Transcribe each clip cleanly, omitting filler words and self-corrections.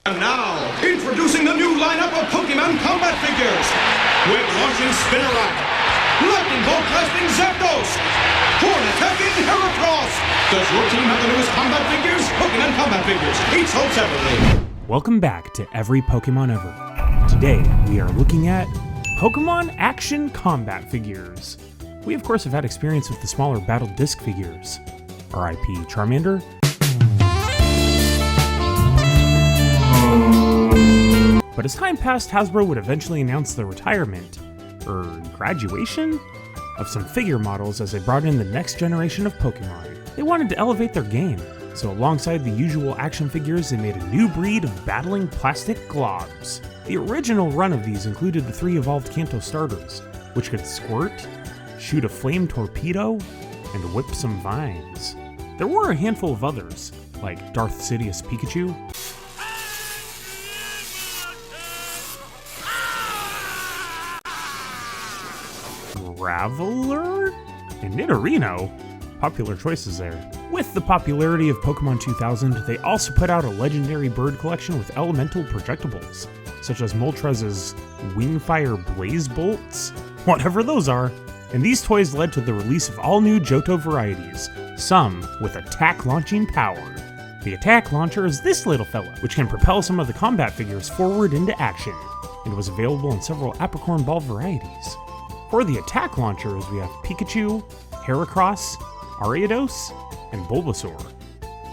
And now, introducing the new lineup of Pokemon combat figures. With launching SPINARAK, lightning bolt blasting Zapdos, horn attacking heracross. Does your team have the newest combat figures? Pokemon combat figures, each sold separately. Welcome back to Every Pokémon Ever. Today, we are looking at Pokemon Action Combat Figures. We of course have had experience with the smaller Battle Disc figures. R.I.P. Charmander. But as time passed, Hasbro would eventually announce the retirement, or graduation, of some figure models as they brought in the next generation of Pokemon. They wanted to elevate their game, so alongside the usual action figures, they made a new breed of battling plastic globs. The original run of these included the 3 evolved Kanto starters, which could squirt, shoot a flame torpedo, and whip some vines. There were a handful of others, like Darth Sidious Pikachu, Graveler, and Nidorino. Popular choices there. With the popularity of Pokemon 2000, they also put out a legendary bird collection with elemental projectibles, such as Moltres' Wingfire Blaze Bolts, whatever those are. And these toys led to the release of all new Johto varieties, some with attack launching power. The attack launcher is this little fella, which can propel some of the combat figures forward into action, and was available in several Apricorn Ball varieties. For the attack launchers, we have Pikachu, Heracross, Ariados, and Bulbasaur.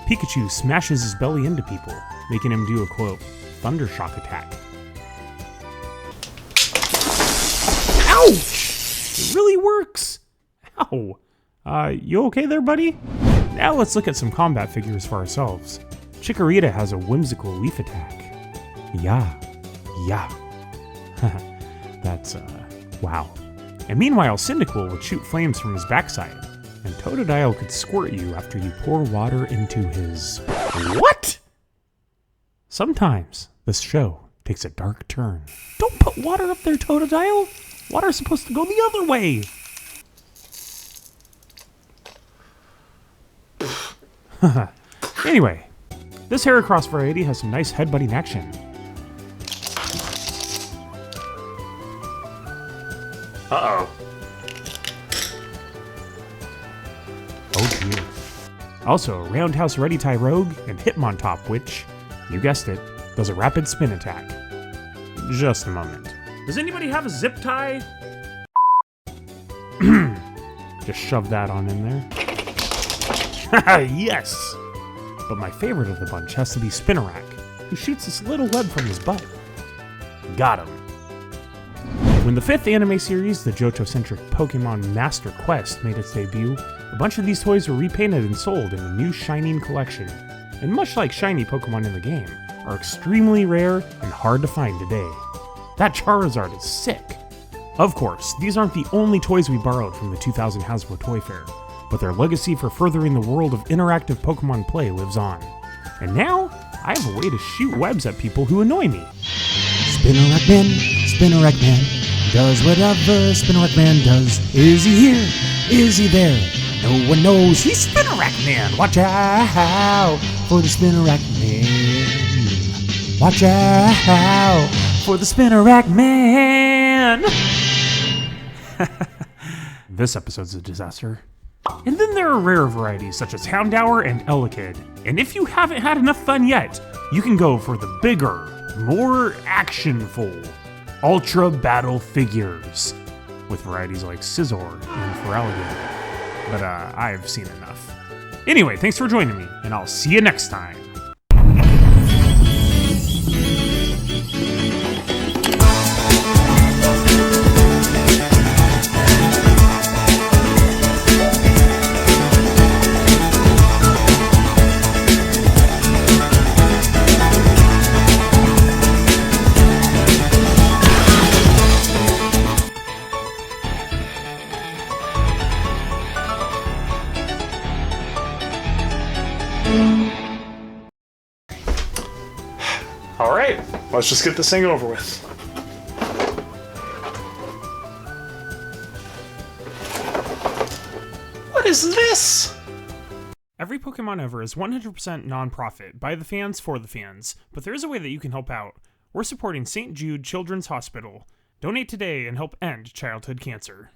Pikachu smashes his belly into people, making him do a, quote, thundershock attack. Ouch! It really works! Ow! You okay there, buddy? Now let's look at some combat figures for ourselves. Chikorita has a whimsical leaf attack. Yeah. That's, wow. And meanwhile, Cyndaquil would shoot flames from his backside, and Totodile could squirt you after you pour water into his... What? Sometimes this show takes a dark turn. Don't put water up there, Totodile! Water's supposed to go the other way! Anyway, this Heracross variety has some nice headbutting action. Uh-oh. Oh dear. Also, Roundhouse Ready Tie Rogue and Hitmontop, which, you guessed it, does a rapid spin attack. Just a moment. Does anybody have a zip tie? Just shove that on in there. Yes! But my favorite of the bunch has to be SPINARAK, who shoots this little web from his butt. Got him. When the 5th anime series, the Johto-centric Pokemon Master Quest, made its debut, a bunch of these toys were repainted and sold in a new Shining collection, and much like shiny Pokemon in the game, are extremely rare and hard to find today. That Charizard is sick! Of course, these aren't the only toys we borrowed from the 2000 Hasbro Toy Fair, but their legacy for furthering the world of interactive Pokemon play lives on. And now, I have a way to shoot webs at people who annoy me. SPINARAK-MAN, does whatever SPINARAK-MAN does. Is he here? Is he there? No one knows. He's SPINARAK-MAN. Watch out for the SPINARAK-MAN. Watch out for the SPINARAK-MAN. This episode's a disaster. And then there are rare varieties such as Houndour and Elekid. And if you haven't had enough fun yet, you can go for the bigger, more actionful Ultra Battle figures, with varieties like Scizor and Feraligatr. But I've seen enough. Anyway, thanks for joining me, and I'll see you next time. Alright, let's just get this thing over with. What is this? Every Pokémon Ever is 100% non-profit, by the fans for the fans, but there is a way that you can help out. We're supporting St. Jude Children's Hospital. Donate today and help end childhood cancer.